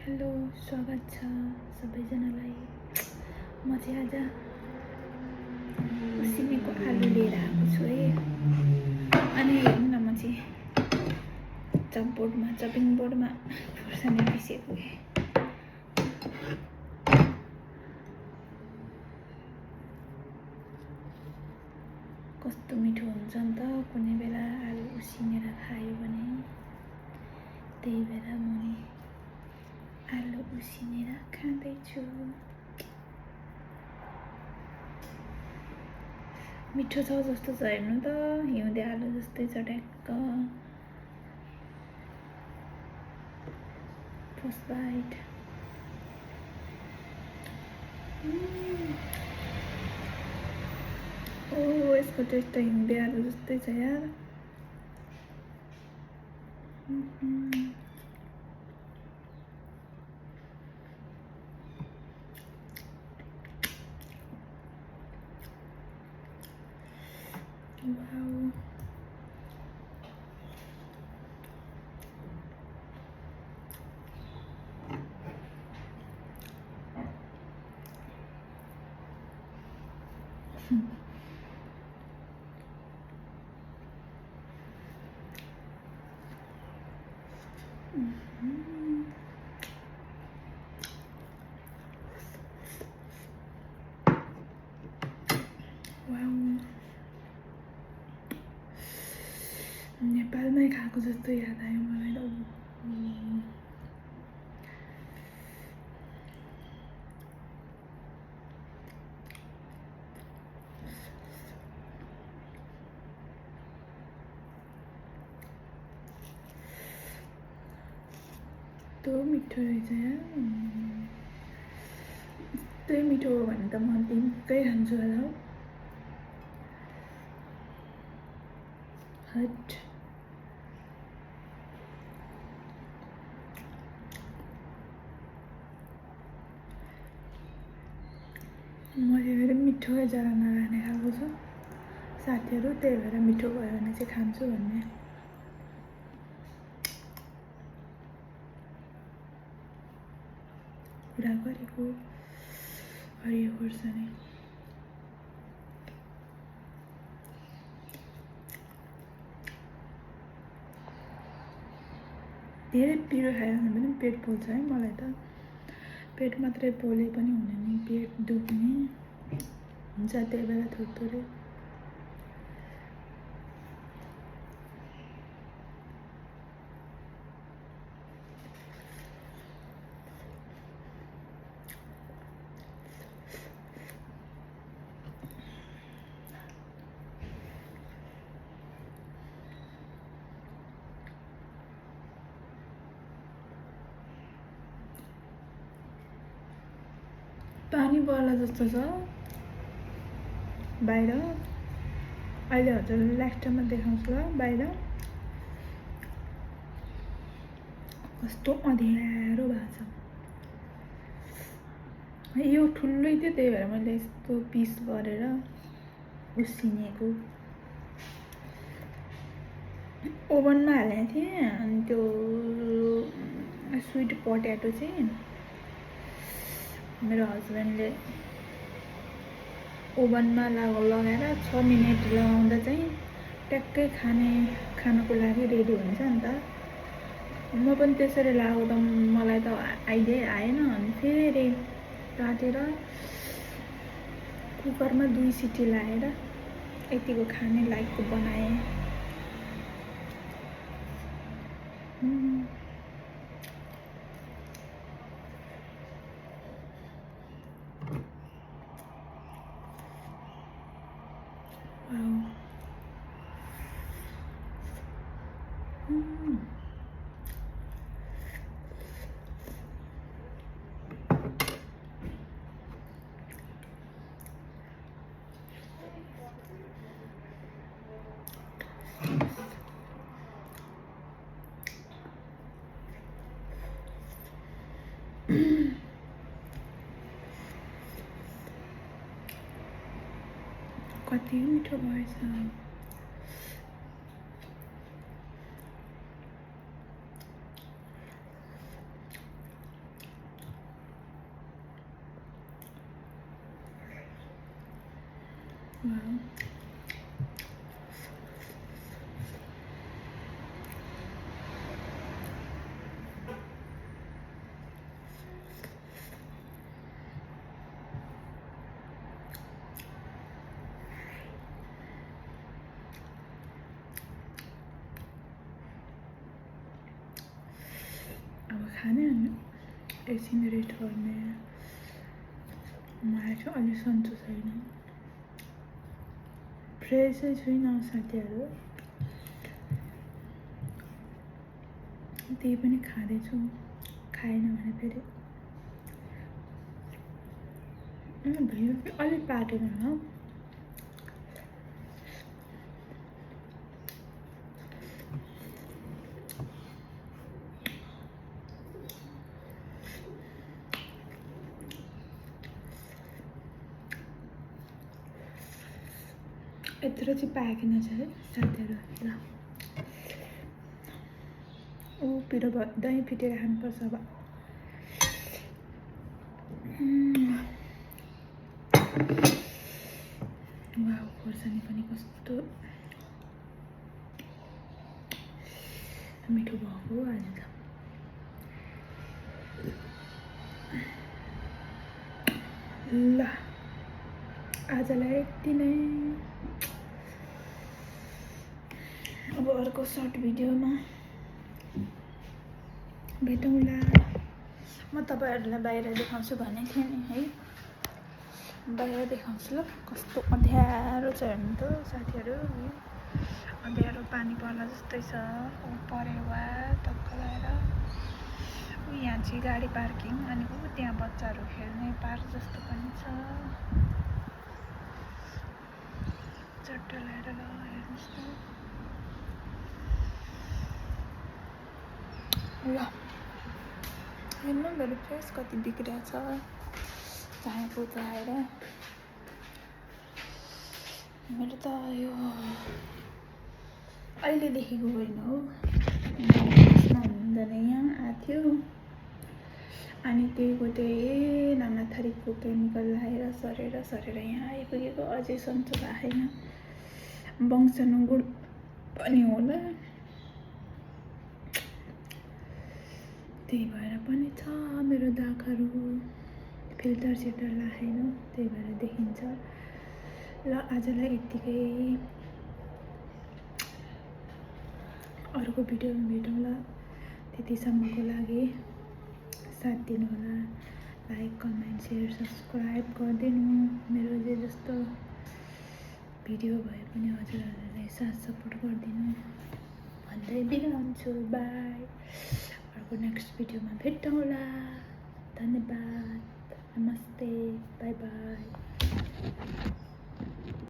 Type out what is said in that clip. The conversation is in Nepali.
हेलो, स्वागत छ सबैजनालाई। म चाहिँ आज उसिनेको आलु लिएर आएको छु है। अनि हेर्नु न, म चाहिँ चपिङ बोर्डमा खुर्सानी पिसेको है। कस्तो मिठो हुन्छ नि त कुनै बेला आलु उसिनेर खायो भने। त्यही भएर म नि आलु उसिनेर खाँदैछु। मिठो छ जस्तो छ, हेर्नु त हिउँदे आलु जस्तै छ ट्याक्क। First bite. ओ, यसको टेस्ट त हिउँदे आलु जस्तै छ यार। वाउ। नेपालमै खाएको जस्तो याद आयो मलाई त। यस्तो मिठो रहेछ यार। यस्तै मिठो हो भने त म दिनकै खान्छु होला हौ। हट। मैले फेरि मिठो जरा नराख्ने खाएको छु साथीहरू, त्यही भएर मिठो भयो भने चाहिँ खान्छु भन्ने कुरा गरेको। हरियो खुर्सानी धेरै पिरो खायो भने पनि पेट पोल्छ है। मलाई त पेट मात्रै पोले पनि हुने नि, पेट दुख्ने हुन्छ, त्यही भएर थोरै पानी पर्ला जस्तो छ बाहिर। अहिले हजुरले लास्ट टाइममा देखाउँछु ल बाहिर कस्तो अँध्यारो भएको छ। यो ठुलै थियो, त्यही भएर मैले यस्तो पिस गरेर उसिनेको ओभनमा हालेको थिएँ। अनि त्यो स्विट पोट्याटो चाहिँ मेरो हस्बेन्डले ओभनमा लगाएर 6 मिनट लगाउँदा चाहिँ ट्याक्कै खानको लागि रेडी हुन्छ नि त। म पनि त्यसरी लगाउँदा मलाई त आइडिया आएन। अनि फेरि काटेर कुकरमा 2 सिटी लगाएर यतिको खाने लायकको बनाएँ। कति मिठो भएछ। वाउ अब खाने एकछिन रेस्ट गर्ने मलाई चाहिँ अलि सन्चो छैन फ्रेसै छुइनँ साथीहरू त्यही पनि खाँदैछु खाएन भने फेरि भिडियो चाहिँ अलिक पाकेन हो यत्रो चाहिँ पाकेन चाहिँ साथीहरू ल ऊ पिरो दही फिटेर खानुपर्छ अब वाउ खोर्सानी पनि कस्तो मिठो भएको आज त ल आजलाई यति नै अब अर्को सर्ट भिडियोमा भेटौँला म तपाईँहरूलाई बाहिर देखाउँछु भनेको थिएँ नि है बाहिर देखाउँछु ल कस्तो अँध्यारो छ हेर्नु त साथीहरू अँध्यारो पानी पर्ला जस्तै छ पऱ्यो वा टक्क लगाएर यहाँ चाहिँ गाडी पार्किङ अनि त्यहाँ बच्चाहरू खेल्ने पार्क जस्तो पनि छ चट्ट लगाएर ल हेर्नुहोस् त ल हेर्नु मेरो फेस कति बिग्रिएको छ चाहेको आएर मेरो त यो अहिलेदेखिको होइन हो हुँदैन यहाँ आएको थियो अनि त्यही नाना थरीको केमिकल लगाएर सरेर यहाँ आइपुगेको अझै सन्चो भएको छैन वंशानुगुण पनि होला त्यही भएर पनि छ मेरो दागहरू फिल्टर सिल्टर लागेन त्यही भएर देखिन्छ ल आजलाई यत्तिकै अर्को भिडियोमा भेटौँला त्यतिसम्मको लागि साथ दिनु होला लाइक कमेन्ट सेयर सब्सक्राइब गरिदिनु मेरो जे जस्तो भिडियो भए पनि हजुरहरूलाई साथ सपोर्ट गरिदिनु भन्दै बिदा हुन्छु बाई अर्को नेक्स्ट भिडियोमा भेटौँला।